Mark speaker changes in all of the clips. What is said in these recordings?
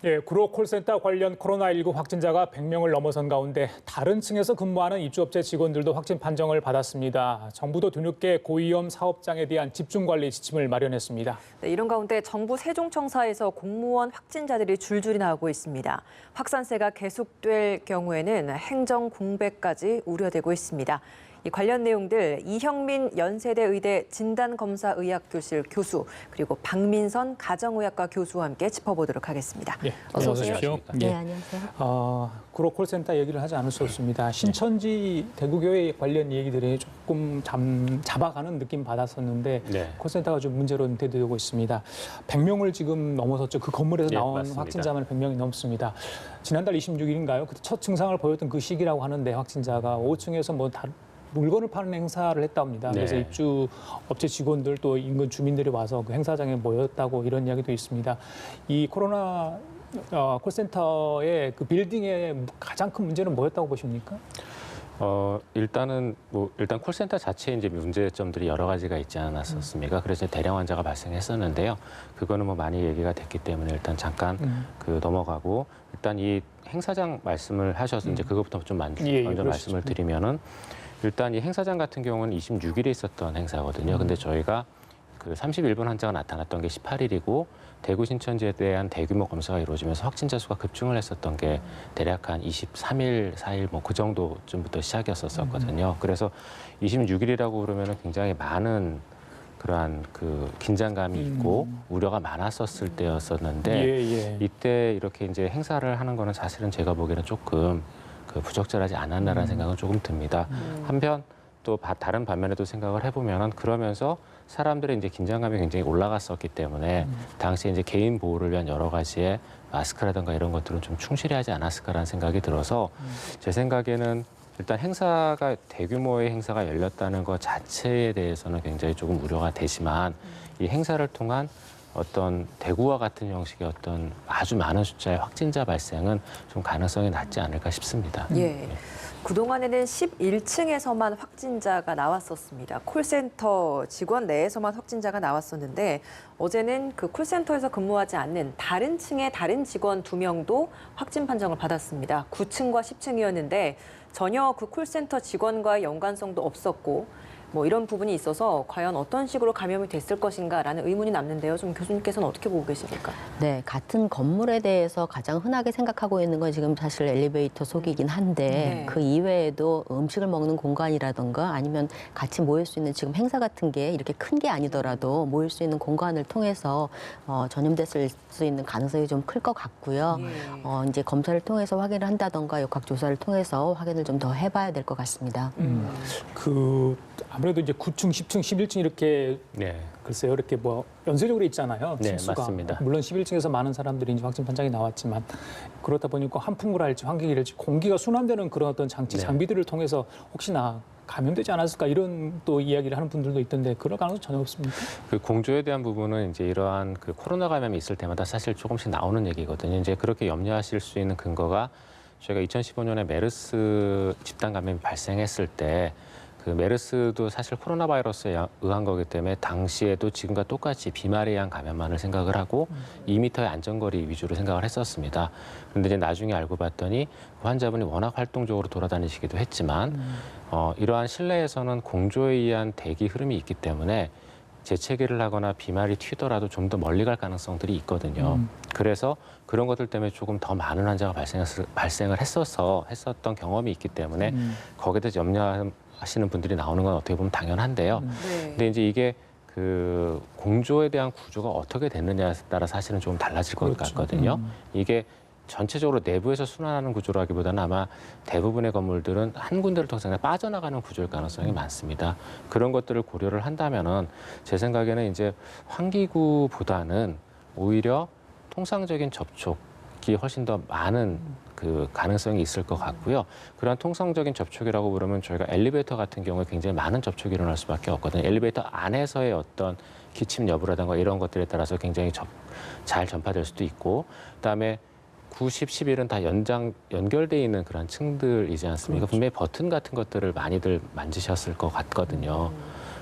Speaker 1: 예, 구로 콜센터 관련 코로나19 확진자가 100명을 넘어선 가운데 다른 층에서 근무하는 입주업체 직원들도 확진 판정을 받았습니다. 정부도 뒤늦게 고위험 사업장에 대한 집중관리 지침을 마련했습니다.
Speaker 2: 네, 이런 가운데 정부 세종청사에서 공무원 확진자들이 줄줄이 나오고 있습니다. 확산세가 계속될 경우에는 행정 공백까지 우려되고 있습니다. 이 관련 내용들 이형민 연세대 의대 진단검사의학교실 교수 그리고 박민선 가정의학과 교수와 함께 짚어보도록 하겠습니다.
Speaker 1: 네,
Speaker 2: 어서
Speaker 1: 오십시오.
Speaker 3: 네, 안녕하세요.
Speaker 1: 구로 콜센터 얘기를 하지 않을 수 없습니다. 신천지 대구교회 관련 얘기들이 조금 잡아가는 느낌 받았었는데 콜센터가 좀 문제로 대두되고 있습니다. 100명을 지금 넘어섰죠. 그 건물에서 나온
Speaker 4: 맞습니다.
Speaker 1: 확진자만 100명이 넘습니다. 지난달 26일인가요? 그때 첫 증상을 보였던 그 시기라고 하는데 확진자가 5층에서 물건을 파는 행사를 했답니다. 그래서 입주 업체 직원들 또 인근 주민들이 와서 그 행사장에 모였다고 이런 이야기도 있습니다. 이 코로나 콜센터의 그 빌딩의 가장 큰 문제는 뭐였다고 보십니까?
Speaker 4: 일단 콜센터 자체에 이제 문제점들이 여러 가지가 있지 않았었습니까? 그래서 대량 환자가 발생했었는데요. 그거는 많이 얘기가 됐기 때문에 일단 잠깐 넘어가고 일단 이 행사장 말씀을 하셔서 이제 그것부터 좀 먼저 말씀을 드리면은 일단 이 행사장 같은 경우는 26일에 있었던 행사거든요. 근데 저희가 그 31분 환자가 나타났던 게 18일이고 대구 신천지에 대한 대규모 검사가 이루어지면서 확진자 수가 급증을 했었던 게 대략 한 23일, 4일 그 정도쯤부터 시작이었었거든요. 그래서 26일이라고 그러면은 굉장히 많은 그러한 그 긴장감이 있고 우려가 많았었을 때였었는데 이때 이렇게 이제 행사를 하는 거는 사실은 제가 보기에는 조금 부적절하지 않았나라는 생각은 조금 듭니다. 한편 또 다른 반면에도 생각을 해보면은 그러면서 사람들의 이제 긴장감이 굉장히 올라갔었기 때문에 당시에 이제 개인 보호를 위한 여러 가지의 마스크라든가 이런 것들은 좀 충실히 하지 않았을까라는 생각이 들어서 제 생각에는 일단 대규모의 행사가 열렸다는 것 자체에 대해서는 굉장히 조금 우려가 되지만 이 행사를 통한 어떤 대구와 같은 형식의 어떤 아주 많은 숫자의 확진자 발생은 좀 가능성이 낮지 않을까 싶습니다.
Speaker 2: 예. 그동안에는 11층에서만 확진자가 나왔었습니다. 콜센터 직원 내에서만 확진자가 나왔었는데 어제는 그 콜센터에서 근무하지 않는 다른 층의 다른 직원 2명도 확진 판정을 받았습니다. 9층과 10층이었는데 전혀 그 콜센터 직원과의 연관성도 없었고 이런 부분이 있어서 과연 어떤 식으로 감염이 됐을 것인가라는 의문이 남는데요. 좀 교수님께서는 어떻게 보고 계십니까?
Speaker 3: 네, 같은 건물에 대해서 가장 흔하게 생각하고 있는 건 지금 사실 엘리베이터 속이긴 한데 그 이외에도 음식을 먹는 공간이라든가 아니면 같이 모일 수 있는 지금 행사 같은 게 이렇게 큰 게 아니더라도 모일 수 있는 공간을 통해서 전염됐을 수 있는 가능성이 좀 클 것 같고요. 이제 검사를 통해서 확인을 한다던가 역학조사를 통해서 확인을 좀 더 해봐야 될 것 같습니다.
Speaker 1: 아무래도 이제 9층, 10층, 11층 이렇게 글쎄요, 이렇게 연쇄적으로 있잖아요. 층수가.
Speaker 4: 맞습니다.
Speaker 1: 물론 11층에서 많은 사람들이 이제 확진 판정이 나왔지만 그렇다 보니까 환풍구랄지 환기기랄지 공기가 순환되는 그런 어떤 장비들을 통해서 혹시나 감염되지 않았을까 이런 또 이야기를 하는 분들도 있던데 그럴 가능성 전혀 없습니까?
Speaker 4: 그 공조에 대한 부분은 이제 이러한 그 코로나 감염이 있을 때마다 사실 조금씩 나오는 얘기거든요. 이제 그렇게 염려하실 수 있는 근거가 저희가 2015년에 메르스 집단 감염이 발생했을 때 그 메르스도 사실 코로나 바이러스에 의한 거기 때문에 당시에도 지금과 똑같이 비말에 의한 감염만을 생각을 하고 2m의 안전거리 위주로 생각을 했었습니다. 그런데 이제 나중에 알고 봤더니 그 환자분이 워낙 활동적으로 돌아다니시기도 했지만 이러한 실내에서는 공조에 의한 대기 흐름이 있기 때문에 재채기를 하거나 비말이 튀더라도 좀 더 멀리 갈 가능성들이 있거든요. 그래서 그런 것들 때문에 조금 더 많은 환자가 발생을 했었던 경험이 있기 때문에 거기에 대해서 염려하시는 분들이 나오는 건 어떻게 보면 당연한데요. 근데 이제 이게 그 공조에 대한 구조가 어떻게 됐느냐에 따라 사실은 좀 달라질 것 같거든요. 이게 전체적으로 내부에서 순환하는 구조라기보다는 아마 대부분의 건물들은 한 군데를 통해서 그냥 빠져나가는 구조일 가능성이 많습니다. 그런 것들을 고려를 한다면은 제 생각에는 이제 환기구보다는 오히려 통상적인 접촉이 훨씬 더 많은 그 가능성이 있을 것 같고요. 그런 통상적인 접촉이라고 그러면 저희가 엘리베이터 같은 경우에 굉장히 많은 접촉이 일어날 수밖에 없거든요. 엘리베이터 안에서의 어떤 기침 여부라든가 이런 것들에 따라서 굉장히 잘 전파될 수도 있고 그다음에 90, 11은 다 연결돼 있는 그런 층들이지 않습니까? 분명히 버튼 같은 것들을 많이들 만지셨을 것 같거든요.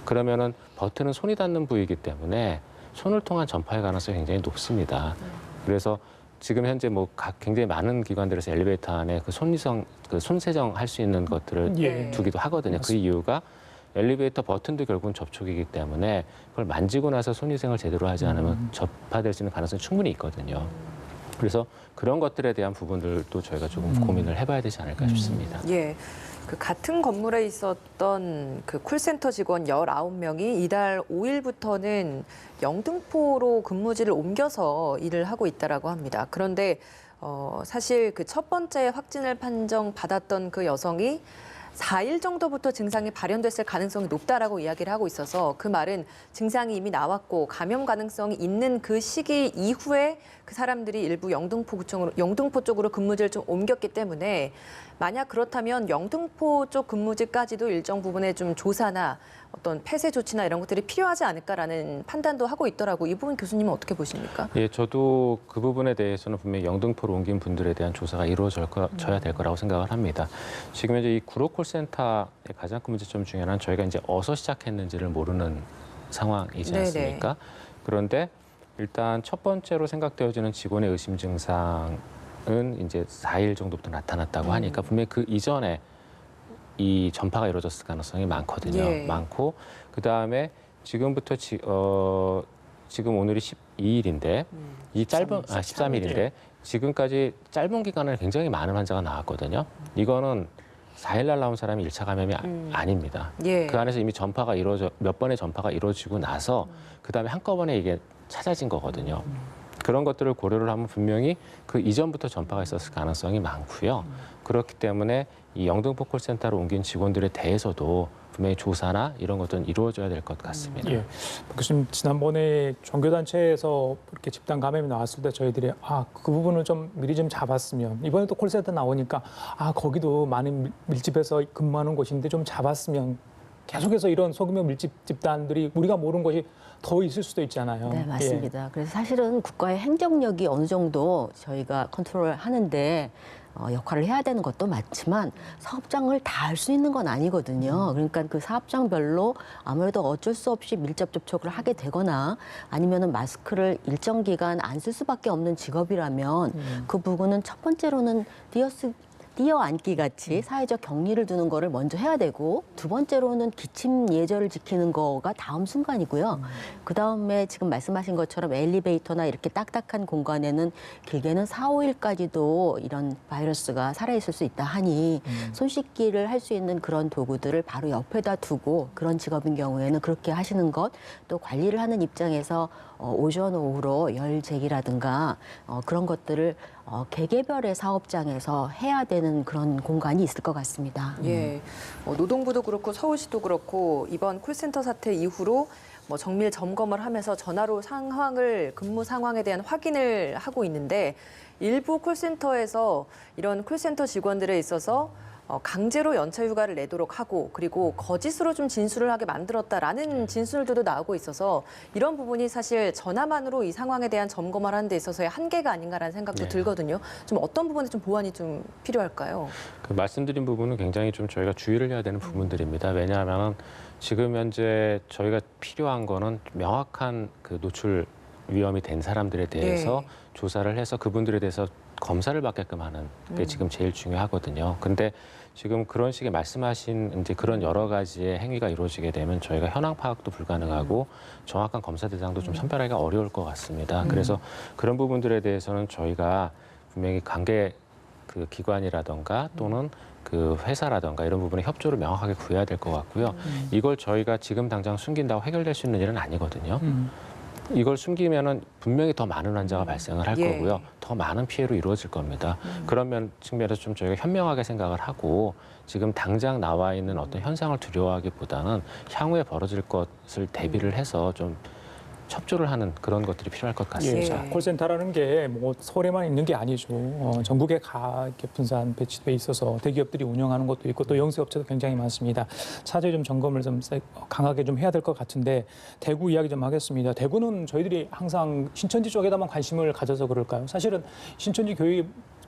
Speaker 4: 그러면은 버튼은 손이 닿는 부위이기 때문에 손을 통한 전파의 가능성이 굉장히 높습니다. 그래서 지금 현재 뭐 각 굉장히 많은 기관들에서 엘리베이터 안에 그 손세정 할 수 있는 것들을
Speaker 1: 예.
Speaker 4: 두기도 하거든요. 그 이유가 엘리베이터 버튼도 결국은 접촉이기 때문에 그걸 만지고 나서 손위생을 제대로 하지 않으면 접하될 수 있는 가능성이 충분히 있거든요. 그래서 그런 것들에 대한 부분들도 저희가 조금 고민을 해봐야 되지 않을까 싶습니다.
Speaker 2: 예. 그 같은 건물에 있었던 그 콜센터 직원 19명이 이달 5일부터는 영등포로 근무지를 옮겨서 일을 하고 있다라고 합니다. 그런데 사실 그 첫 번째 확진을 판정받았던 그 여성이 4일 정도부터 증상이 발현됐을 가능성이 높다라고 이야기를 하고 있어서 그 말은 증상이 이미 나왔고 감염 가능성이 있는 그 시기 이후에 그 사람들이 일부 영등포 쪽으로 근무지를 좀 옮겼기 때문에 만약 그렇다면 영등포 쪽 근무지까지도 일정 부분의 좀 조사나 어떤 폐쇄 조치나 이런 것들이 필요하지 않을까라는 판단도 하고 있더라고. 이 부분 교수님은 어떻게 보십니까?
Speaker 4: 예, 저도 그 부분에 대해서는 분명히 영등포로 옮긴 분들에 대한 조사가 이루어져야 될 거라고 생각을 합니다. 지금 현재 이 구로 콜센터의 가장 큰 문제점 중에 하나는 저희가 이제 어디서 시작했는지를 모르는 상황이지 않습니까? 그런데 일단 첫 번째로 생각되어지는 직원의 의심 증상은 이제 4일 정도부터 나타났다고 하니까 분명히 그 이전에 이 전파가 이루어졌을 가능성이 많거든요.
Speaker 2: 예.
Speaker 4: 많고 그다음에 지금부터 지금 오늘이 12일인데 이 짧은 13일인데 지금까지 짧은 기간에 굉장히 많은 환자가 나왔거든요. 이거는 4일 날 나온 사람이 1차 감염이 아닙니다.
Speaker 2: 예.
Speaker 4: 그 안에서 이미 전파가 몇 번의 전파가 이루어지고 나서 그다음에 한꺼번에 이게 찾아진 거거든요. 그런 것들을 고려를 하면 분명히 그 이전부터 전파가 있었을 가능성이 많고요. 그렇기 때문에 이 영등포 콜센터로 옮긴 직원들에 대해서도 분명히 조사나 이런 것들은 이루어져야 될 것 같습니다.
Speaker 1: 예. 교수님, 지난번에 종교단체에서 이렇게 집단 감염이 나왔을 때 저희들이 그 부분을 좀 미리 좀 잡았으면, 이번에 또 콜센터 나오니까 거기도 많은 밀집해서 근무하는 곳인데 좀 잡았으면, 계속해서 이런 소규모 밀집 집단들이 우리가 모르는 것이 더 있을 수도 있잖아요.
Speaker 3: 네, 맞습니다. 그래서 사실은 국가의 행정력이 어느 정도 저희가 컨트롤 하는데 역할을 해야 되는 것도 맞지만 사업장을 다 할 수 있는 건 아니거든요. 그러니까 그 사업장별로 아무래도 어쩔 수 없이 밀접 접촉을 하게 되거나 아니면은 마스크를 일정 기간 안 쓸 수밖에 없는 직업이라면 그 부분은 첫 번째로는 띄어앉기 같이 사회적 격리를 두는 거를 먼저 해야 되고 두 번째로는 기침 예절을 지키는 거가 다음 순간이고요. 그다음에 지금 말씀하신 것처럼 엘리베이터나 이렇게 딱딱한 공간에는 길게는 4, 5일까지도 이런 바이러스가 살아있을 수 있다 하니 손 씻기를 할 수 있는 그런 도구들을 바로 옆에다 두고 그런 직업인 경우에는 그렇게 하시는 것, 또 관리를 하는 입장에서 오전, 오후로 열 제기라든가 그런 것들을 개개별의 사업장에서 해야 되는 그런 공간이 있을 것 같습니다.
Speaker 2: 예, 노동부도 그렇고 서울시도 그렇고 이번 콜센터 사태 이후로 정밀 점검을 하면서 전화로 근무 상황에 대한 확인을 하고 있는데 일부 콜센터에서 이런 콜센터 직원들에 있어서 강제로 연차 휴가를 내도록 하고 그리고 거짓으로 좀 진술을 하게 만들었다라는 진술들도 나오고 있어서 이런 부분이 사실 전화만으로 이 상황에 대한 점검을 하는 데 있어서의 한계가 아닌가라는 생각도 들거든요. 좀 어떤 부분에 좀 보완이 좀 필요할까요?
Speaker 4: 그 말씀드린 부분은 굉장히 좀 저희가 주의를 해야 되는 부분들입니다. 왜냐하면 지금 현재 저희가 필요한 거는 명확한 그 노출 위험이 된 사람들에 대해서 조사를 해서 그분들에 대해서 검사를 받게끔 하는 게 지금 제일 중요하거든요. 근데 지금 그런 식의 말씀하신 이제 그런 여러 가지의 행위가 이루어지게 되면 저희가 현황 파악도 불가능하고 정확한 검사 대상도 좀 선별하기가 어려울 것 같습니다. 그래서 그런 부분들에 대해서는 저희가 분명히 관계 그 기관이라던가 또는 그 회사라던가 이런 부분에 협조를 명확하게 구해야 될 것 같고요. 이걸 저희가 지금 당장 숨긴다고 해결될 수 있는 일은 아니거든요. 이걸 숨기면은 분명히 더 많은 환자가 발생을 할 거고요. 더 많은 피해로 이루어질 겁니다. 그런 측면에서 좀 저희가 현명하게 생각을 하고 지금 당장 나와 있는 어떤 현상을 두려워하기보다는 향후에 벌어질 것을 대비를 해서 좀 협조를 하는 그런 것들이 필요할 것 같습니다.
Speaker 1: 예, 콜센터라는 게 뭐 서울에만 있는 게 아니죠. 전국에 이렇게 분산 배치돼 있어서 대기업들이 운영하는 것도 있고 또 영세업체도 굉장히 많습니다. 차제히 좀 점검을 좀 강하게 좀 해야 될 것 같은데 대구 이야기 좀 하겠습니다. 대구는 저희들이 항상 신천지 쪽에다만 관심을 가져서 그럴까요? 사실은 신천지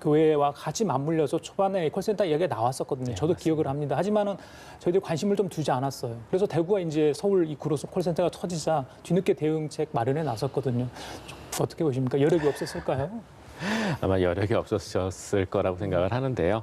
Speaker 1: 교회와 같이 맞물려서 초반에 콜센터 이야기가 나왔었거든요.
Speaker 4: 네,
Speaker 1: 저도
Speaker 4: 맞습니다.
Speaker 1: 기억을 합니다. 하지만은 저희들이 관심을 좀 두지 않았어요. 그래서 대구가 이제 서울 이 구로 콜센터가 터지자 뒤늦게 대응책 마련에 나섰거든요. 어떻게 보십니까? 여력이 없었을까요?
Speaker 4: 아마 여력이 없었을 거라고 생각을 하는데요.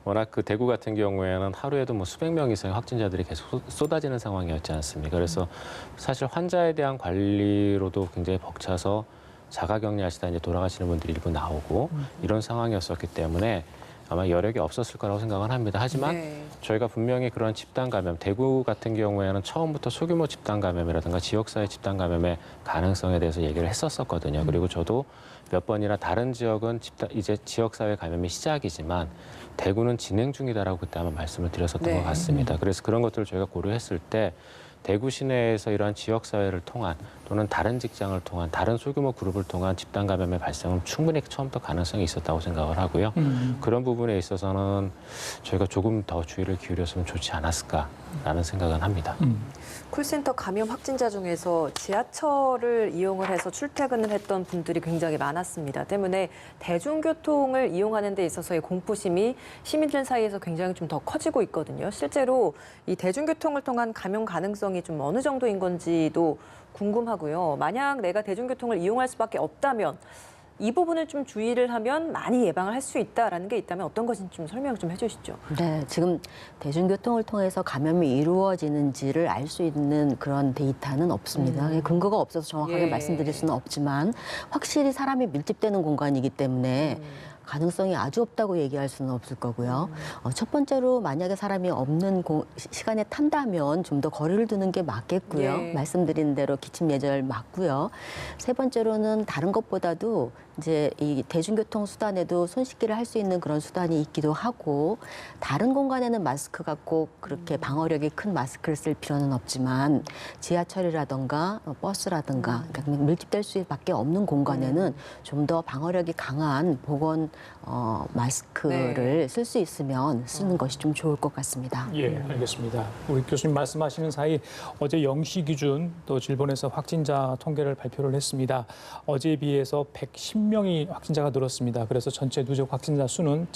Speaker 4: 워낙 그 대구 같은 경우에는 하루에도 뭐 수백 명 이상의 확진자들이 계속 쏟아지는 상황이었지 않습니까? 그래서 사실 환자에 대한 관리로도 굉장히 벅차서 자가격리하시다 이제 돌아가시는 분들이 일부 나오고 이런 상황이었었기 때문에 아마 여력이 없었을 거라고 생각은 합니다. 하지만
Speaker 2: 네.
Speaker 4: 저희가 분명히 그런 집단 감염, 대구 같은 경우에는 처음부터 소규모 집단 감염이라든가 지역사회 집단 감염의 가능성에 대해서 얘기를 했었거든요. 그리고 저도 몇 번이나 다른 지역은 이제 지역사회 감염이 시작이지만 대구는 진행 중이다라고 그때 아마 말씀을 드렸었던
Speaker 2: 네.
Speaker 4: 것 같습니다. 그래서 그런 것들을 저희가 고려했을 때 대구 시내에서 이러한 지역사회를 통한 또는 다른 직장을 통한 다른 소규모 그룹을 통한 집단 감염의 발생은 충분히 처음부터 가능성이 있었다고 생각을 하고요. 그런 부분에 있어서는 저희가 조금 더 주의를 기울였으면 좋지 않았을까라는 생각은 합니다.
Speaker 2: 콜센터 감염 확진자 중에서 지하철을 이용을 해서 출퇴근을 했던 분들이 굉장히 많았습니다. 때문에 대중교통을 이용하는 데 있어서의 공포심이 시민들 사이에서 굉장히 좀 더 커지고 있거든요. 실제로 이 대중교통을 통한 감염 가능성이 좀 어느 정도인 건지도 궁금하고요. 만약 내가 대중교통을 이용할 수밖에 없다면 이 부분을 좀 주의를 하면 많이 예방을 할 수 있다라는 게 있다면 어떤 것인지 좀 설명 좀 해주시죠.
Speaker 3: 네, 지금 대중교통을 통해서 감염이 이루어지는지를 알 수 있는 그런 데이터는 없습니다. 근거가 없어서 정확하게
Speaker 2: 예.
Speaker 3: 말씀드릴 수는 없지만 확실히 사람이 밀집되는 공간이기 때문에 가능성이 아주 없다고 얘기할 수는 없을 거고요. 첫 번째로 만약에 사람이 없는 시간에 탄다면 좀 더 거리를 두는 게 맞겠고요.
Speaker 2: 예.
Speaker 3: 말씀드린 대로 기침 예절 맞고요. 세 번째로는 다른 것보다도 이제 이 대중교통 수단에도 손 씻기를 할 수 있는 그런 수단이 있기도 하고 다른 공간에는 마스크가 꼭 그렇게 방어력이 큰 마스크를 쓸 필요는 없지만 지하철이라든가 버스라든가 그러니까 밀집될 수밖에 없는 공간에는 좀 더 방어력이 강한 보건 마스크를 쓸 수 있으면 쓰는 것이 좀 좋을 것 같습니다.
Speaker 1: 예, 알겠습니다. 우리 교수님 말씀하시는 사이 어제 0시 기준 또 질본에서 확진자 통계를 발표를 했습니다. 어제에 비해서 110명이 확진자가 늘었습니다. 그래서 전체 누적 확진자 수는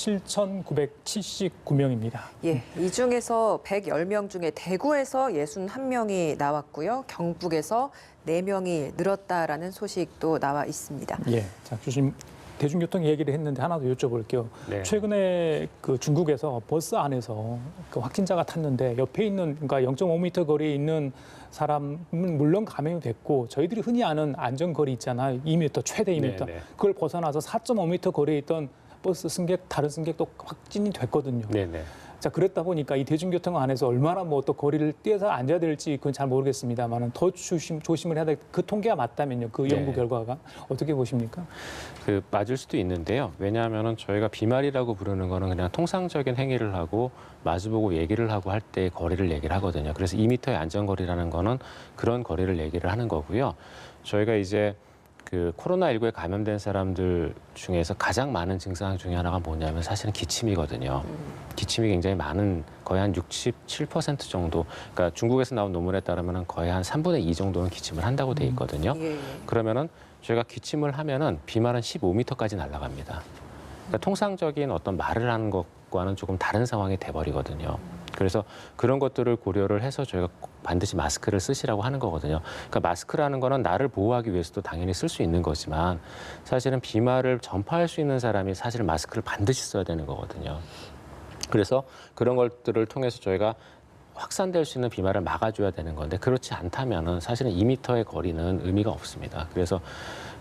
Speaker 1: 7,979명입니다.
Speaker 2: 예, 이 중에서 110명 중에 대구에서 61명이 나왔고요. 경북에서 4명이 늘었다라는 소식도 나와 있습니다.
Speaker 1: 예, 자 교수님 대중교통 얘기를 했는데 하나 더 여쭤볼게요.
Speaker 4: 네.
Speaker 1: 최근에 그 중국에서 버스 안에서 그 확진자가 탔는데 옆에 있는 그러니까 0.5m 거리에 있는 사람은 물론 감염이 됐고 저희들이 흔히 아는 안전거리 있잖아요. 2m 최대 2m.
Speaker 4: 네, 네.
Speaker 1: 그걸 벗어나서 4.5m 거리에 있던 버스 승객 다른 승객도 확진이 됐거든요.
Speaker 4: 네네.
Speaker 1: 자 그랬다 보니까 이 대중교통 안에서 얼마나 뭐 또 거리를 떼서 앉아야 될지 그건 잘 모르겠습니다만은 더 조심을 해야 될 그 통계가 맞다면요. 그 연구
Speaker 4: 네.
Speaker 1: 결과가 어떻게 보십니까?
Speaker 4: 그 맞을 수도 있는데요. 왜냐하면은 저희가 비말이라고 부르는 거는 그냥 통상적인 행위를 하고 마주보고 얘기를 하고 할 때 거리를 얘기를 하거든요. 그래서 2m의 안전거리라는 거는 그런 거리를 얘기를 하는 거고요. 저희가 이제 그 코로나19에 감염된 사람들 중에서 가장 많은 증상 중에 하나가 뭐냐면 사실은 기침이거든요. 기침이 굉장히 많은 거의 한 67% 정도. 그러니까 중국에서 나온 논문에 따르면 거의 한 3분의 2 정도는 기침을 한다고 돼 있거든요.
Speaker 2: 예.
Speaker 4: 그러면은 저희가 기침을 하면은 비말은 15m까지 날아갑니다. 그러니까 통상적인 어떤 말을 하는 것과는 조금 다른 상황이 돼버리거든요. 그래서 그런 것들을 고려를 해서 저희가 꼭 반드시 마스크를 쓰시라고 하는 거거든요. 그러니까 마스크라는 거는 나를 보호하기 위해서도 당연히 쓸 수 있는 거지만 사실은 비말을 전파할 수 있는 사람이 사실 마스크를 반드시 써야 되는 거거든요. 그래서 그런 것들을 통해서 저희가 확산될 수 있는 비말을 막아줘야 되는 건데 그렇지 않다면은 사실은 2m의 거리는 의미가 없습니다. 그래서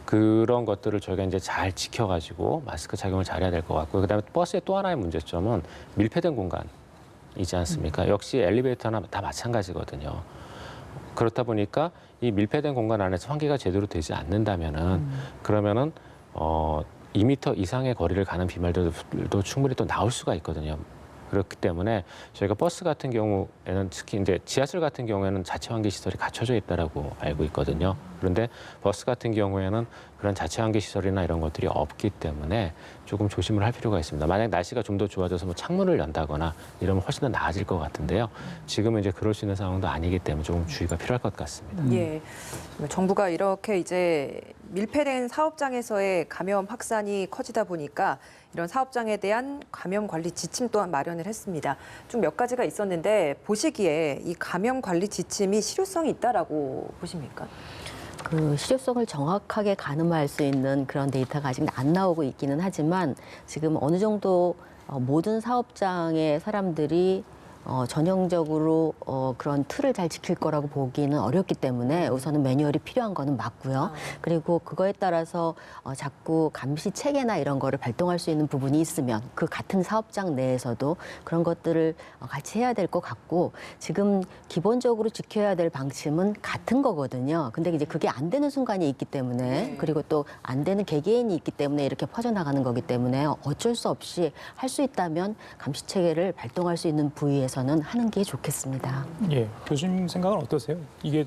Speaker 4: 그런 것들을 저희가 이제 잘 지켜가지고 마스크 착용을 잘해야 될 것 같고요. 그다음에 버스의 또 하나의 문제점은 밀폐된 공간이지 않습니까? 역시 엘리베이터나 다 마찬가지거든요. 그렇다 보니까 이 밀폐된 공간 안에서 환기가 제대로 되지 않는다면은 그러면은 2m 이상의 거리를 가는 비말들도 충분히 또 나올 수가 있거든요. 그렇기 때문에 저희가 버스 같은 경우에는 특히 이제 지하철 같은 경우에는 자체 환기 시설이 갖춰져 있다라고 알고 있거든요. 그런데 버스 같은 경우에는 그런 자체 환기 시설이나 이런 것들이 없기 때문에 조금 조심을 할 필요가 있습니다. 만약 날씨가 좀 더 좋아져서 뭐 창문을 연다거나 이러면 훨씬 더 나아질 것 같은데요. 지금은 이제 그럴 수 있는 상황도 아니기 때문에 조금 주의가 필요할 것 같습니다.
Speaker 2: 예. 정부가 이렇게 이제 밀폐된 사업장에서의 감염 확산이 커지다 보니까 이런 사업장에 대한 감염 관리 지침 또한 마련을 했습니다. 좀 몇 가지가 있었는데 보시기에 이 감염 관리 지침이 실효성이 있다라고 보십니까?
Speaker 3: 그 실효성을 정확하게 가늠할 수 있는 그런 데이터가 아직 안 나오고 있기는 하지만 지금 어느 정도 모든 사업장의 사람들이 전형적으로 그런 틀을 잘 지킬 거라고 보기는 어렵기 때문에 우선은 매뉴얼이 필요한 거는 맞고요. 그리고 그거에 따라서 자꾸 감시 체계나 이런 거를 발동할 수 있는 부분이 있으면 그 같은 사업장 내에서도 그런 것들을 같이 해야 될 것 같고 지금 기본적으로 지켜야 될 방침은 같은 거거든요. 근데 이제 그게 안 되는 순간이 있기 때문에 그리고 또 안 되는 개개인이 있기 때문에 이렇게 퍼져나가는 거기 때문에 어쩔 수 없이 할 수 있다면 감시 체계를 발동할 수 있는 부위에서는 하는 게 좋겠습니다.
Speaker 1: 예, 교수님 생각은 어떠세요? 이게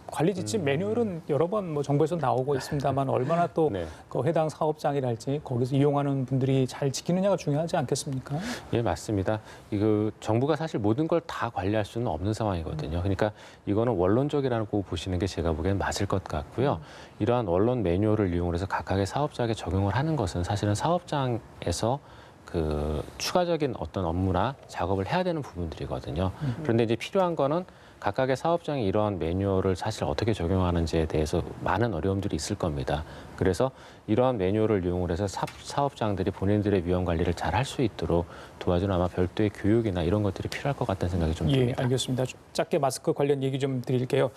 Speaker 1: 관리 지침 매뉴얼은 여러 번 뭐 정부에서 나오고 있습니다만 얼마나 또
Speaker 4: 네.
Speaker 1: 그 해당 사업장이랄지 거기서 이용하는 분들이 잘 지키느냐가 중요하지 않겠습니까?
Speaker 4: 예, 맞습니다. 이거 정부가 사실 모든 걸 다 관리할 수는 없는 상황이거든요. 그러니까 이거는 원론적이라고 보시는 게 제가 보기엔 맞을 것 같고요. 이러한 원론 매뉴얼을 이용해서 각각의 사업장에 적용을 하는 것은 사실은 사업장에서 그 추가적인 어떤 업무나 작업을 해야 되는 부분들이거든요. 그런데 이제 필요한 거는 각각의 사업장이 이러한 매뉴얼을 사실 어떻게 적용하는지에 대해서 많은 어려움들이 있을 겁니다. 그래서 이러한 매뉴얼을 이용을 해서 사업장들이 본인들의 위험 관리를 잘 할 수 있도록 도와주는 아마 별도의 교육이나 이런 것들이 필요할 것 같다는 생각이 좀 듭니다.
Speaker 1: 예, 알겠습니다. 좀 짧게 마스크 관련 얘기 좀 드릴게요.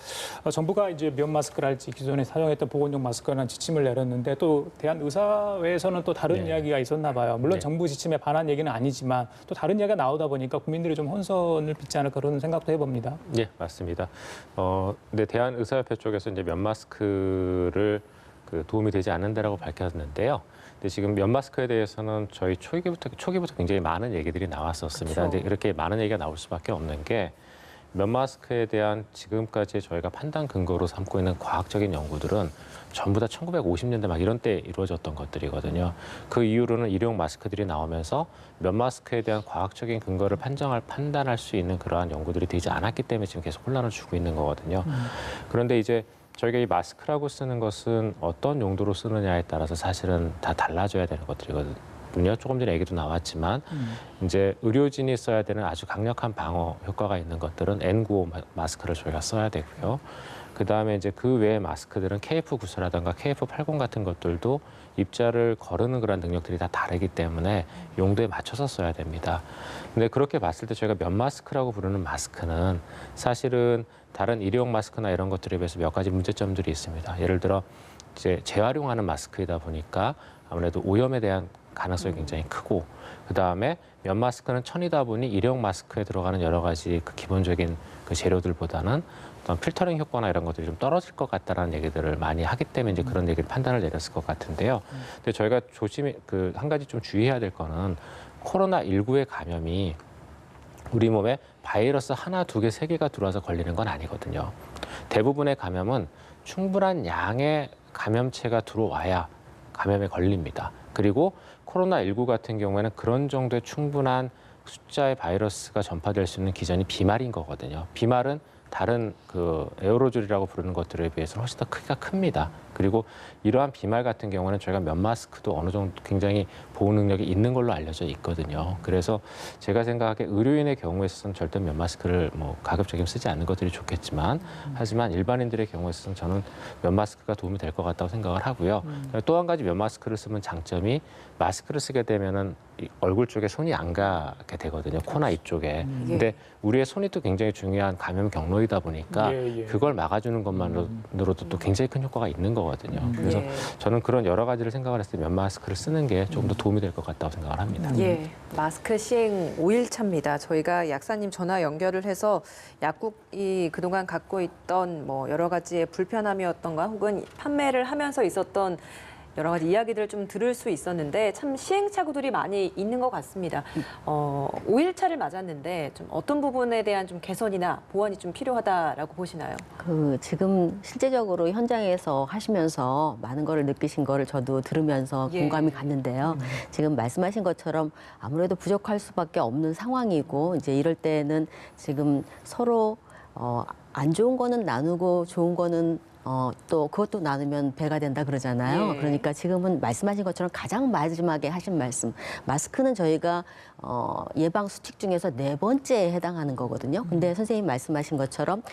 Speaker 1: 정부가 이제 면 마스크랄지 기존에 사용했던 보건용 마스크라는 지침을 내렸는데 또 대한의사회에서는 또 다른
Speaker 4: 네.
Speaker 1: 이야기가 있었나 봐요. 물론
Speaker 4: 네.
Speaker 1: 정부 지침에 반한 얘기는 아니지만 또 다른 이야기가 나오다 보니까 국민들이 좀 혼선을 빚지 않을까 그런 생각도 해봅니다.
Speaker 4: 예, 맞습니다. 근데 대한의사협회 쪽에서 이제 면 마스크를 그 도움이 되지 않는다라고 밝혔는데요. 근데 지금 면 마스크에 대해서는 저희 초기부터 굉장히 많은 얘기들이 나왔었습니다.
Speaker 2: 그쵸.
Speaker 4: 근데 이렇게 많은 얘기가 나올 수밖에 없는 게 면 마스크에 대한 지금까지 저희가 판단 근거로 삼고 있는 과학적인 연구들은 전부 다 1950년대 막 이런 때 이루어졌던 것들이거든요. 그 이후로는 일회용 마스크들이 나오면서 면 마스크에 대한 과학적인 근거를 판단할 수 있는 그러한 연구들이 되지 않았기 때문에 지금 계속 혼란을 주고 있는 거거든요. 그런데 이제 저희가 이 마스크라고 쓰는 것은 어떤 용도로 쓰느냐에 따라서 사실은 다 달라져야 되는 것들이거든요. 조금 전에 얘기도 나왔지만 이제 의료진이 써야 되는 아주 강력한 방어 효과가 있는 것들은 N95 마스크를 저희가 써야 되고요. 그다음에 이제 그 외의 마스크들은 KF94라든가 KF80 같은 것들도 입자를 거르는 그런 능력들이 다 다르기 때문에 용도에 맞춰서 써야 됩니다. 근데 그렇게 봤을 때 저희가 면 마스크라고 부르는 마스크는 사실은 다른 일회용 마스크나 이런 것들에 비해서 몇 가지 문제점들이 있습니다. 예를 들어 이제 재활용하는 마스크이다 보니까 아무래도 오염에 대한 가능성이 굉장히 크고 그다음에 면 마스크는 천이다 보니 일회용 마스크에 들어가는 여러 가지 그 기본적인 그 재료들보다는 어떤 필터링 효과나 이런 것들이 좀 떨어질 것 같다라는 얘기들을 많이 하기 때문에 이제 그런 얘기를 판단을 내렸을 것 같은데요. 근데 저희가 조심히 그 한 가지 좀 주의해야 될 거는 코로나19의 감염이 우리 몸에 바이러스 하나, 두 개, 세 개가 들어와서 걸리는 건 아니거든요. 대부분의 감염은 충분한 양의 감염체가 들어와야 감염에 걸립니다. 그리고 코로나19 같은 경우에는 그런 정도의 충분한 숫자의 바이러스가 전파될 수 있는 기전이 비말인 거거든요. 비말은 다른 그 에어로졸이라고 부르는 것들에 비해서 훨씬 더 크기가 큽니다. 그리고 이러한 비말 같은 경우는 저희가 면 마스크도 어느 정도 굉장히 보호 능력이 있는 걸로 알려져 있거든요. 그래서 제가 생각하기에 의료인의 경우에 있어서는 절대 면 마스크를 뭐 가급적이면 쓰지 않는 것들이 좋겠지만 하지만 일반인들의 경우에 있어서는 저는 면 마스크가 도움이 될 것 같다고 생각을 하고요. 또 한 가지 면 마스크를 쓰면 장점이 마스크를 쓰게 되면은 이 얼굴 쪽에 손이 안 가게 되거든요. 코나 이쪽에. 근데 우리의 손이 또 굉장히 중요한 감염 경로이다 보니까 그걸 막아주는 것만으로도 또 굉장히 큰 효과가 있는 거거든요. 그래서 저는 그런 여러 가지를 생각을 했을 때 면 마스크를 쓰는 게 조금 더 도움이 될 것 같다고 생각을 합니다.
Speaker 2: 예, 마스크 시행 5일 차입니다. 저희가 약사님 전화 연결을 해서 약국이 그동안 갖고 있던 뭐 여러 가지의 불편함이었던가 혹은 판매를 하면서 있었던 여러 가지 이야기들을 좀 들을 수 있었는데 참 시행착오들이 많이 있는 것 같습니다. 5일차를 맞았는데 좀 어떤 부분에 대한 좀 개선이나 보완이 좀 필요하다라고 보시나요?
Speaker 3: 그 지금 실제적으로 현장에서 하시면서 많은 거를 느끼신 거를 저도 들으면서
Speaker 2: 예.
Speaker 3: 공감이 갔는데요. 지금 말씀하신 것처럼 아무래도 부족할 수밖에 없는 상황이고 이제 이럴 때는 지금 서로 안 좋은 거는 나누고 좋은 거는 또 그것도 나누면 배가 된다 그러잖아요.
Speaker 2: 예.
Speaker 3: 그러니까 지금은 말씀하신 것처럼 가장 마지막에 하신 말씀, 마스크는 저희가 예방 수칙 중에서 4번째에 해당하는 거거든요. 근데 선생님 말씀하신 것처럼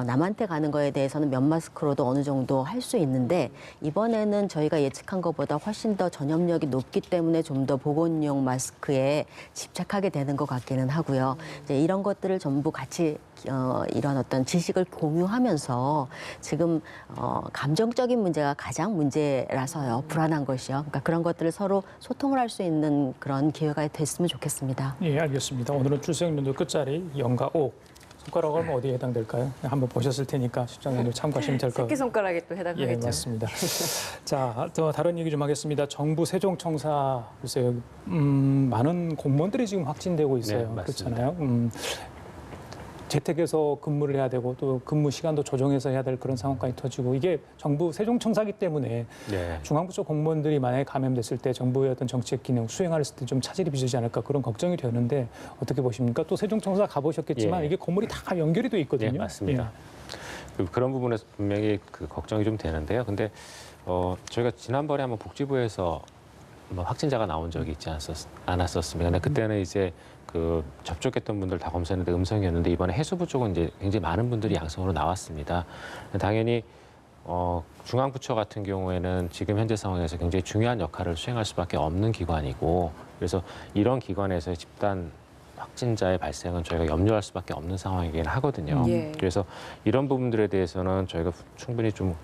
Speaker 3: 남한테 가는 거에 대해서는 면 마스크로도 어느 정도 할 수 있는데 이번에는 저희가 예측한 것보다 훨씬 더 전염력이 높기 때문에 좀 더 보건용 마스크에 집착하게 되는 것 같기는 하고요. 이제 이런 것들을 전부 같이 이런 어떤 지식을 공유하면서 지금 감정적인 문제가 가장 문제라서요. 불안한 것이요. 그러니까 그런 것들을 서로 소통을 할 수 있는 그런 기회가 됐으면 좋겠습니다.
Speaker 1: 예, 알겠습니다. 오늘은 출생연도 끝자리 0과 5. 손가락은 어디에 해당될까요? 한번 보셨을 테니까 시청자분들 참고하시면 될 것 같아요.
Speaker 2: 새끼손가락에 또 해당하겠죠.
Speaker 1: 예, 맞습니다. 자, 또 다른 얘기 좀 하겠습니다. 정부 세종청사 글쎄요, 많은 공무원들이 지금 확진되고 있어요.
Speaker 4: 네, 맞습니다.
Speaker 1: 그렇잖아요. 재택에서 근무를 해야 되고 또 근무 시간도 조정해서 해야 될 그런 상황까지 터지고 이게 정부 세종청사기 때문에
Speaker 4: 네.
Speaker 1: 중앙부 쪽 공무원들이 만약에 감염됐을 때 정부의 어떤 정책 기능 수행할 때 좀 차질이 빚어지지 않을까 그런 걱정이 되는데 어떻게 보십니까? 또 세종청사 가보셨겠지만
Speaker 4: 예.
Speaker 1: 이게 건물이 다 연결이 돼 있거든요.
Speaker 4: 예, 맞습니다. 그런 부분에서 분명히 걱정이 좀 되는데요. 근데 저희가 지난번에 한번 복지부에서 확진자가 나온 적이 있지 않았었습니다. 근데 그때는 이제 그 접촉했던 분들 다 검사했는데 음성이었는데 이번에 해수부 쪽은 이제 굉장히 많은 분들이 양성으로 나왔습니다. 당연히 중앙부처 같은 경우에는 지금 현재 상황에서 굉장히 중요한 역할을 수행할 수밖에 없는 기관이고 그래서 이런 기관에서의 집단 확진자의 발생은 저희가 염려할 수밖에 없는 상황이긴 하거든요.
Speaker 2: 예.
Speaker 4: 그래서 이런 부분들에 대해서는 저희가 충분히 좀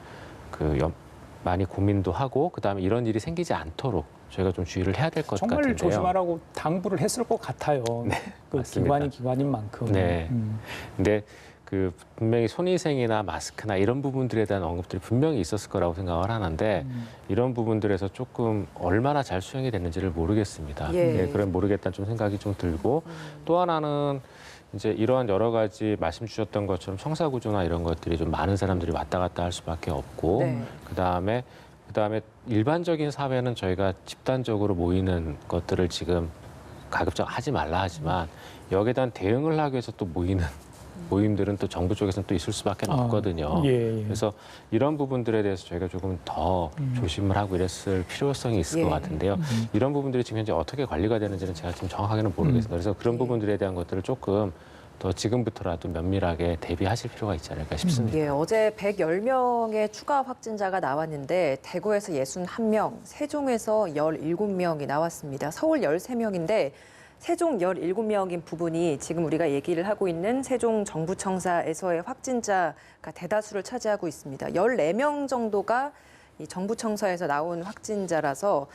Speaker 4: 많이 고민도 하고 그다음에 이런 일이 생기지 않도록 저희가 좀 주의를 해야 될 것
Speaker 1: 정말
Speaker 4: 같은데요.
Speaker 1: 조심하라고 당부를 했을 것 같아요. 그
Speaker 4: 맞습니다.
Speaker 1: 기관이 기관인 만큼.
Speaker 4: 네. 근데 분명히 손위생이나 마스크나 이런 부분들에 대한 언급들이 분명히 있었을 거라고 생각을 하는데 이런 부분들에서 조금 얼마나 잘 수행이 됐는지를 모르겠습니다.
Speaker 2: 예.
Speaker 4: 그런 모르겠다는 좀 생각이 좀 들고 또 하나는 이제 이러한 여러 가지 말씀 주셨던 것처럼 청사 구조나 이런 것들이 좀 많은 사람들이 왔다 갔다 할 수밖에 없고
Speaker 2: 네.
Speaker 4: 그다음에 일반적인 사회는 저희가 집단적으로 모이는 것들을 지금 가급적 하지 말라 하지만 여기에 대한 대응을 하기 위해서 또 모이는 모임들은 또 정부 쪽에서는 또 있을 수밖에 없거든요.
Speaker 1: 예.
Speaker 4: 그래서 이런 부분들에 대해서 저희가 조금 더 조심을 하고 이랬을 필요성이 있을
Speaker 2: 예.
Speaker 4: 것 같은데요. 이런 부분들이 지금 현재 어떻게 관리가 되는지는 제가 지금 정확하게는 모르겠습니다. 그래서 그런
Speaker 2: 예.
Speaker 4: 부분들에 대한 것들을 조금 더 지금부터라도 면밀하게 대비하실 필요가 있지 않을까 싶습니다.
Speaker 2: 예, 어제 110명의 추가 확진자가 나왔는데 대구에서 61명, 세종에서 17명이 나왔습니다. 서울 13명인데 세종 17명인 부분이 지금 우리가 얘기를 하고 있는 세종 정부청사에서의 확진자가 대다수를 차지하고 있습니다. 14명 정도가 이 정부청사에서 나온 확진자라서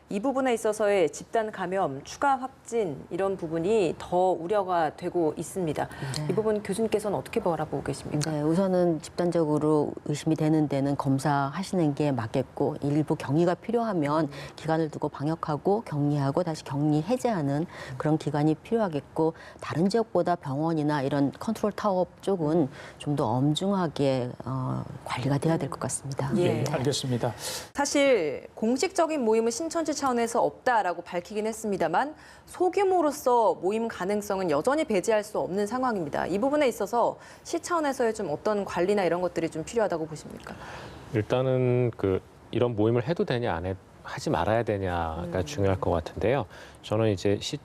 Speaker 2: 이 부분에 있어서의 집단 감염, 추가 확진 이런 부분이 더 우려가 되고 있습니다.
Speaker 3: 네.
Speaker 2: 이 부분 교수님께서는 어떻게 바라보고 계십니까?
Speaker 3: 네, 우선은 집단적으로 의심이 되는 데는 검사하시는 게 맞겠고 일부 격리가 필요하면 기간을 두고 방역하고 격리하고 다시 격리 해제하는 그런 기간이 필요하겠고 다른 지역보다 병원이나 이런 컨트롤 타워 쪽은 좀 더 엄중하게 관리가 돼야 될 것 같습니다.
Speaker 2: 예.
Speaker 1: 알겠습니다.
Speaker 2: 사실 공식적인 모임은 신천지 차원에서 없다라고 밝히긴 했습니다만 소규모로서 모임 가능성은 여전히 배제할 수 없는 상황입니다. 이 부분에 있어서 시 차원에서의 좀 어떤 관리나 이런 것들이 좀 필요하다고 보십니까?
Speaker 4: 일단은 이런 모임을 해도 되냐 하지 말아야 되냐가 중요할 것 같은데요. 저는 이제 시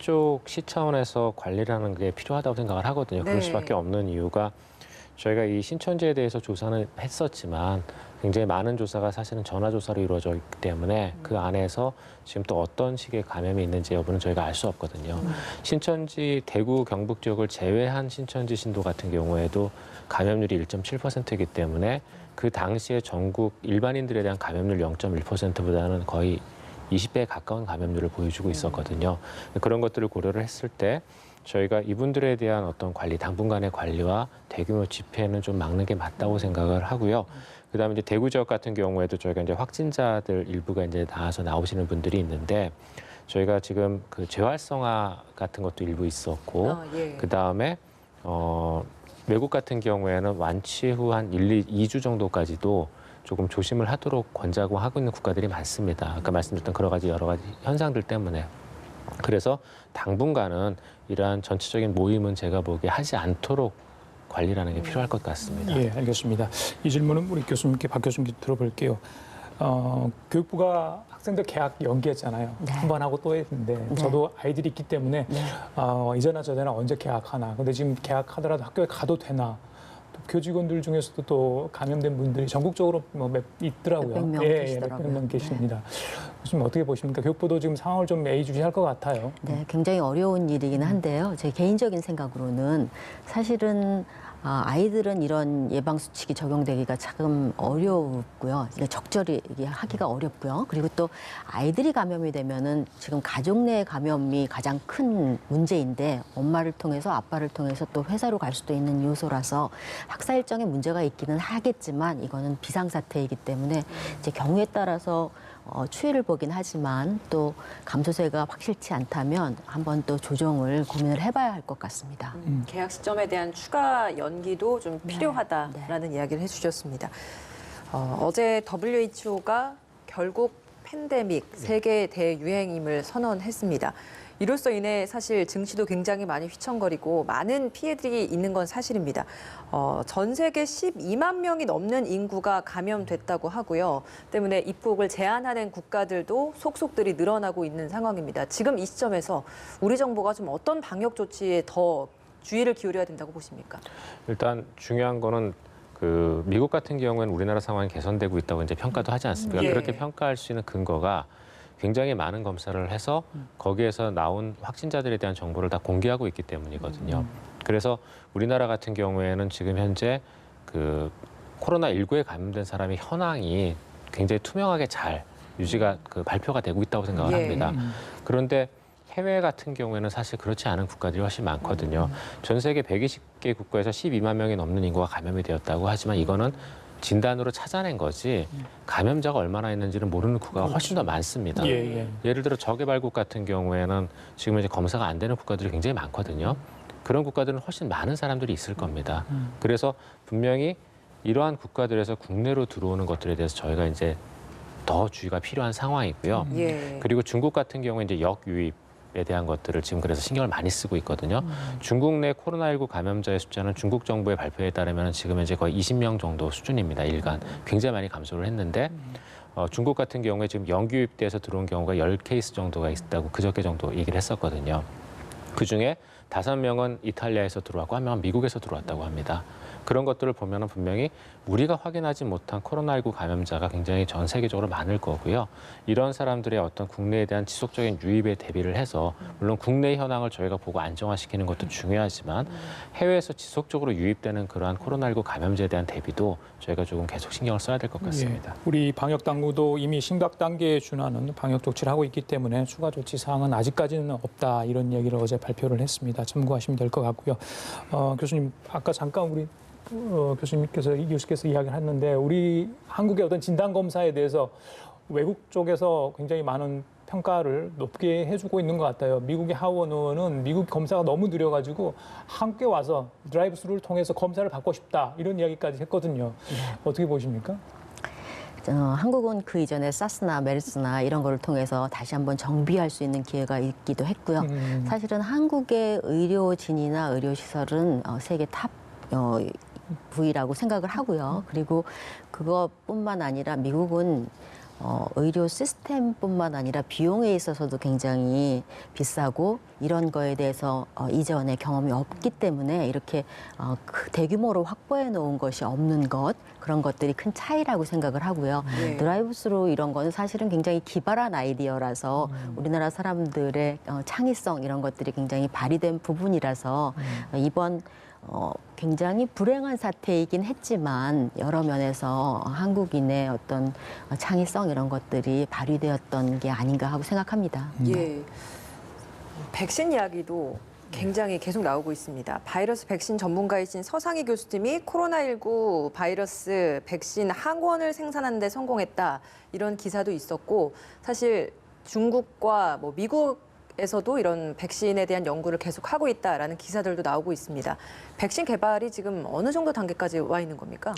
Speaker 4: 차원에서 관리를 하는 게 필요하다고 생각을 하거든요.
Speaker 2: 네.
Speaker 4: 그럴 수밖에 없는 이유가 저희가 이 신천지에 대해서 조사는 했었지만 굉장히 많은 조사가 사실은 전화조사로 이루어져 있기 때문에 그 안에서 지금 또 어떤 식의 감염이 있는지 여부는 저희가 알 수 없거든요. 신천지, 대구, 경북 지역을 제외한 신천지 신도 같은 경우에도 감염률이 1.7%이기 때문에 그 당시에 전국 일반인들에 대한 감염률 0.1%보다는 거의 20배에 가까운 감염률을 보여주고 있었거든요. 그런 것들을 고려를 했을 때 저희가 이분들에 대한 어떤 관리, 당분간의 관리와 대규모 집회는 좀 막는 게 맞다고 생각을 하고요. 그다음에 이제 대구 지역 같은 경우에도 저희가 이제 확진자들 일부가 이제 나오시는 분들이 있는데 저희가 지금 재활성화 같은 것도 일부 있었고
Speaker 2: 예.
Speaker 4: 그다음에 외국 같은 경우에는 완치 후 한 2주 정도까지도 조금 조심을 하도록 권장하고 하고 있는 국가들이 많습니다. 아까 말씀드렸던 여러 가지 현상들 때문에. 그래서 당분간은 이러한 전체적인 모임은 제가 보기에 하지 않도록 관리라는 게 필요할 것 같습니다.
Speaker 1: 예, 알겠습니다. 이 질문은 우리 교수님께 박 교수님께 들어볼게요. 교육부가 학생들 개학 연기했잖아요.
Speaker 3: 네.
Speaker 1: 한 번 하고 또 했는데
Speaker 3: 네.
Speaker 1: 저도 아이들이 있기 때문에
Speaker 3: 네.
Speaker 1: 이제나 저제나 언제 개학하나. 근데 지금 개학하더라도 학교에 가도 되나. 또 교직원들 중에서도 또 감염된 분들이 전국적으로 있더라고요.
Speaker 3: 몇백 명 계시더라고요.
Speaker 1: 몇백 명 계십니다. 교수님 어떻게 보십니까? 교육부도 지금 상황을 좀 예의주시할 것 같아요.
Speaker 3: 네, 굉장히 어려운 일이긴 한데요. 제 개인적인 생각으로는 사실은 아이들은 이런 예방 수칙이 적용되기가 조금 어렵고요. 적절히 이게 하기가 어렵고요. 그리고 또 아이들이 감염이 되면은 지금 가족 내 감염이 가장 큰 문제인데 엄마를 통해서 아빠를 통해서 또 회사로 갈 수도 있는 요소라서 학사 일정에 문제가 있기는 하겠지만 이거는 비상사태이기 때문에 이제 경우에 따라서 추이를 보긴 하지만 또 감소세가 확실치 않다면 한번 또 조정을 고민을 해봐야 할 것 같습니다.
Speaker 2: 개학 시점에 대한 추가 연기도 좀
Speaker 3: 네.
Speaker 2: 필요하다라는 이야기를 해주셨습니다. 어제 WHO가 결국 팬데믹 세계 대유행임을 선언했습니다. 이로써 인해 사실 증시도 굉장히 많이 휘청거리고 많은 피해들이 있는 건 사실입니다. 전 세계 12만 명이 넘는 인구가 감염됐다고 하고요. 때문에 입국을 제한하는 국가들도 속속들이 늘어나고 있는 상황입니다. 지금 이 시점에서 우리 정부가 좀 어떤 방역 조치에 더 주의를 기울여야 된다고 보십니까?
Speaker 4: 일단 중요한 거는 그 미국 같은 경우에는 우리나라 상황이 개선되고 있다고 이제 평가도 하지 않습니까?
Speaker 2: 예.
Speaker 4: 그렇게 평가할 수 있는 근거가 굉장히 많은 검사를 해서 거기에서 나온 확진자들에 대한 정보를 다 공개하고 있기 때문이거든요. 그래서 우리나라 같은 경우에는 지금 현재 그 코로나19에 감염된 사람의 현황이 굉장히 투명하게 잘 유지가 발표가 되고 있다고 생각을
Speaker 2: 예.
Speaker 4: 합니다. 그런데 해외 같은 경우에는 사실 그렇지 않은 국가들이 훨씬 많거든요. 전 세계 120개 국가에서 12만 명이 넘는 인구가 감염이 되었다고 하지만 이거는 진단으로 찾아낸 거지 감염자가 얼마나 있는지는 모르는 국가가 훨씬 더 많습니다. 예를 들어 저개발국 같은 경우에는 지금 이제 검사가 안 되는 국가들이 굉장히 많거든요. 그런 국가들은 훨씬 많은 사람들이 있을 겁니다. 그래서 분명히 이러한 국가들에서 국내로 들어오는 것들에 대해서 저희가 이제 더 주의가 필요한 상황이고요.
Speaker 2: 예.
Speaker 4: 그리고 중국 같은 경우에 이제 역유입에 대한 것들을 지금 그래서 신경을 많이 쓰고 있거든요. 중국 내 코로나19 감염자의 숫자는 중국 정부의 발표에 따르면 지금 이제 거의 20명 정도 수준입니다. 일간 굉장히 많이 감소를 했는데 중국 같은 경우에 지금 영유입돼서 들어온 경우가 10케이스 정도가 있다고 그저께 정도 얘기를 했었거든요. 그중에 5명은 이탈리아에서 들어왔고 1명은 미국에서 들어왔다고 합니다. 그런 것들을 보면 분명히 우리가 확인하지 못한 코로나19 감염자가 굉장히 전 세계적으로 많을 거고요. 이런 사람들의 어떤 국내에 대한 지속적인 유입에 대비를 해서 물론 국내 현황을 저희가 보고 안정화시키는 것도 중요하지만 해외에서 지속적으로 유입되는 그러한 코로나19 감염자에 대한 대비도 저희가 조금 계속 신경을 써야 될 것 같습니다.
Speaker 1: 우리 방역 당국도 이미 심각 단계에 준하는 방역 조치를 하고 있기 때문에 추가 조치 사항은 아직까지는 없다 이런 얘기를 어제 발표를 했습니다. 참고하시면 될 것 같고요. 교수님 아까 잠깐 우리 교수님께서 이 교수께서 이야기를 했는데 우리 한국의 어떤 진단 검사에 대해서 외국 쪽에서 굉장히 많은 평가를 높게 해주고 있는 것 같아요. 미국의 하원 의원은 미국 검사가 너무 느려가지고 한국에 와서 드라이브스루를 통해서 검사를 받고 싶다 이런 이야기까지 했거든요. 어떻게 보십니까?
Speaker 3: 한국은 그 이전에 사스나 메르스나 이런 거를 통해서 다시 한번 정비할 수 있는 기회가 있기도 했고요. 사실은 한국의 의료진이나 의료시설은 세계 탑 부위라고 생각을 하고요. 그리고 그것뿐만 아니라 미국은 의료 시스템뿐만 아니라 비용에 있어서도 굉장히 비싸고 이런 거에 대해서 이전에 경험이 없기 때문에 이렇게 대규모로 확보해 놓은 것이 없는 것 그런 것들이 큰 차이라고 생각을 하고요.
Speaker 2: 네.
Speaker 3: 드라이브스루 이런 거는 사실은 굉장히 기발한 아이디어라서 우리나라 사람들의 창의성 이런 것들이 굉장히 발휘된 부분이라서 이번 굉장히 불행한 사태이긴 했지만 여러 면에서 한국인의 어떤 창의성 이런 것들이 발휘되었던 게 아닌가 하고 생각합니다.
Speaker 2: 예. 백신 이야기도 굉장히 계속 나오고 있습니다. 바이러스 백신 전문가이신 서상희 교수님이 코로나19 바이러스 백신 항원을 생산하는 데 성공했다. 이런 기사도 있었고 사실 중국과 미국 에서도 이런 백신에 대한 연구를 계속하고 있다라는 기사들도 나오고 있습니다. 백신 개발이 지금 어느 정도 단계까지 와 있는 겁니까?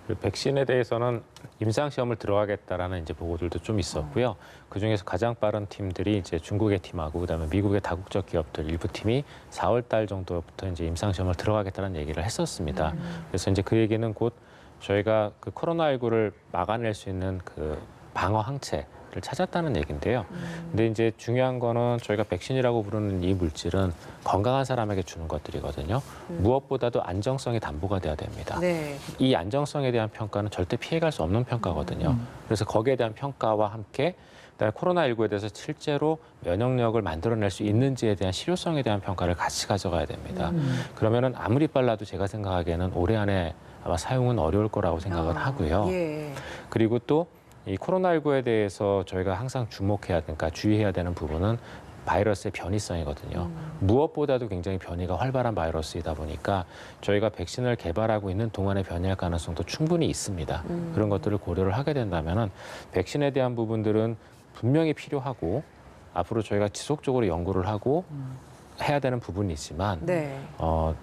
Speaker 4: 그 백신에 대해서는 임상 시험을 들어가겠다라는 이제 보고들도 좀 있었고요. 그 중에서 가장 빠른 팀들이 이제 중국의 팀하고 그다음에 미국의 다국적 기업들 일부 팀이 4월 달 정도부터 이제 임상 시험을 들어가겠다는 얘기를 했었습니다. 그래서 이제 그 얘기는 곧 저희가 그 코로나19를 막아낼 수 있는 그 방어 항체 를 찾았다는 얘기인데요. 근데 이제 중요한 거는 저희가 백신이라고 부르는 이 물질은 건강한 사람에게 주는 것들이거든요. 무엇보다도 안정성이 담보가 돼야 됩니다.
Speaker 2: 네.
Speaker 4: 이 안정성에 대한 평가는 절대 피해갈 수 없는 평가거든요. 그래서 거기에 대한 평가와 함께 그다음에 코로나19에 대해서 실제로 면역력을 만들어낼 수 있는지에 대한 실효성에 대한 평가를 같이 가져가야 됩니다. 그러면은 아무리 빨라도 제가 생각하기에는 올해 안에 아마 사용은 어려울 거라고 생각을 하고요.
Speaker 2: 예.
Speaker 4: 그리고 또 이 코로나19에 대해서 저희가 항상 주목해야 그러니까 주의해야 되는 부분은 바이러스의 변이성이거든요. 무엇보다도 굉장히 변이가 활발한 바이러스이다 보니까 저희가 백신을 개발하고 있는 동안에 변이할 가능성도 충분히 있습니다. 그런 것들을 고려를 하게 된다면은 백신에 대한 부분들은 분명히 필요하고 앞으로 저희가 지속적으로 연구를 하고 해야 되는 부분이지만
Speaker 2: 네.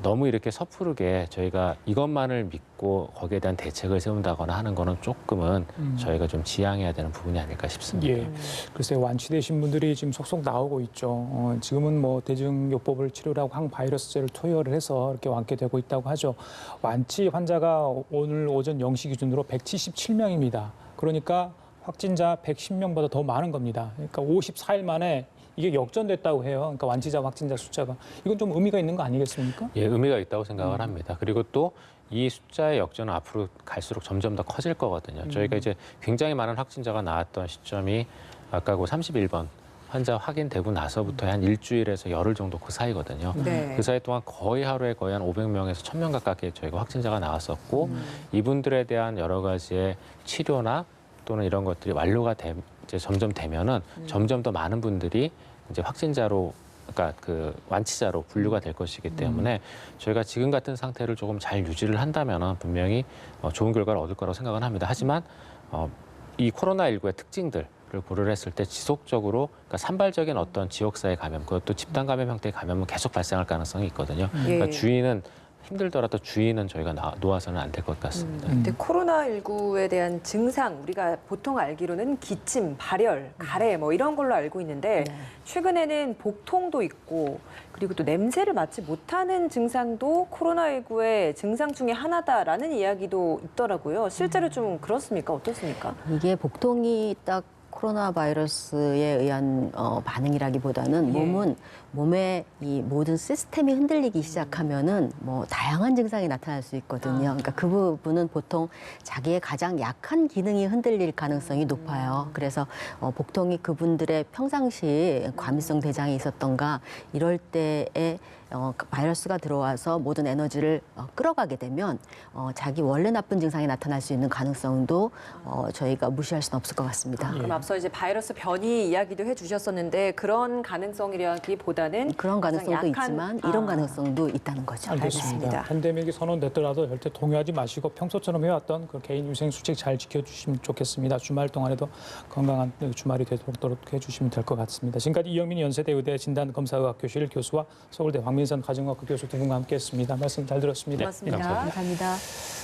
Speaker 4: 너무 이렇게 섣부르게 저희가 이것만을 믿고 거기에 대한 대책을 세운다거나 하는 거는 조금은 저희가 좀 지양해야 되는 부분이 아닐까 싶습니다.
Speaker 1: 예. 글쎄 완치되신 분들이 지금 속속 나오고 있죠. 지금은 뭐 대증요법을 치료를 하고 항바이러스제를 투여를 해서 이렇게 완쾌되고 있다고 하죠. 완치 환자가 오늘 오전 0시 기준으로 177명입니다. 그러니까 확진자 110명보다 더 많은 겁니다. 그러니까 54일 만에 이게 역전됐다고 해요. 그러니까 완치자, 확진자 숫자가. 이건 좀 의미가 있는 거 아니겠습니까?
Speaker 4: 예, 의미가 있다고 생각을 합니다. 그리고 또 이 숫자의 역전은 앞으로 갈수록 점점 더 커질 거거든요. 저희가 이제 굉장히 많은 확진자가 나왔던 시점이 아까 그 31번 환자 확인되고 나서부터 한 일주일에서 열흘 정도 그 사이거든요.
Speaker 2: 네.
Speaker 4: 그 사이 동안 거의 하루에 거의 한 500명에서 1000명 가깝게 저희가 확진자가 나왔었고 이분들에 대한 여러 가지의 치료나 또는 이런 것들이 완료가 이제 점점 되면은 점점 더 많은 분들이 이제 확진자로 그러니까 그 완치자로 분류가 될 것이기 때문에 저희가 지금 같은 상태를 조금 잘 유지를 한다면은 분명히 좋은 결과를 얻을 거라고 생각은 합니다. 하지만 이 코로나19의 특징들을 고려를 했을 때 지속적으로 그러니까 산발적인 어떤 지역사회 감염, 그것도 집단 감염 형태의 감염은 계속 발생할 가능성이 있거든요. 그러니까
Speaker 2: 예.
Speaker 4: 주의는 힘들더라도 주의는 저희가 놓아서는 안 될 것 같습니다.
Speaker 2: 근데 코로나19에 대한 증상 우리가 보통 알기로는 기침, 발열, 가래 뭐 이런 걸로 알고 있는데 최근에는 복통도 있고 그리고 또 냄새를 맡지 못하는 증상도 코로나19의 증상 중에 하나다라는 이야기도 있더라고요. 실제로 좀 그렇습니까? 어떻습니까?
Speaker 3: 이게 복통이 딱 코로나 바이러스에 의한 반응이라기보다는
Speaker 2: 예.
Speaker 3: 몸의 이 모든 시스템이 흔들리기 시작하면은 뭐 다양한 증상이 나타날 수 있거든요. 그러니까 그 부분은 보통 자기의 가장 약한 기능이 흔들릴 가능성이 높아요. 그래서 복통이 그분들의 평상시 과민성 대장이 있었던가 이럴 때에 바이러스가 들어와서 모든 에너지를 끌어가게 되면 자기 원래 나쁜 증상이 나타날 수 있는 가능성도 저희가 무시할 수는 없을 것 같습니다.
Speaker 2: 그럼 앞서 이제 바이러스 변이 이야기도 해주셨었는데 그런 가능성이라기보다는
Speaker 3: 그런 가능성도
Speaker 2: 가장 약한-
Speaker 3: 있지만 이런 가능성도 있다는 거죠.
Speaker 2: 알겠습니다.
Speaker 1: 팬데믹이 선언됐더라도 절대 동요하지 마시고 평소처럼 해왔던 그 개인 위생 수칙 잘 지켜주시면 좋겠습니다. 주말 동안에도 건강한 주말이 되도록 해주시면 될 것 같습니다. 지금까지 이영민 연세대 의대 진단검사의학교실 교수와 서울대 황민선 가정의학과 교수 두 분과 함께했습니다. 말씀 잘 들었습니다.
Speaker 2: 고맙습니다.
Speaker 4: 감사합니다.
Speaker 3: 감사합니다.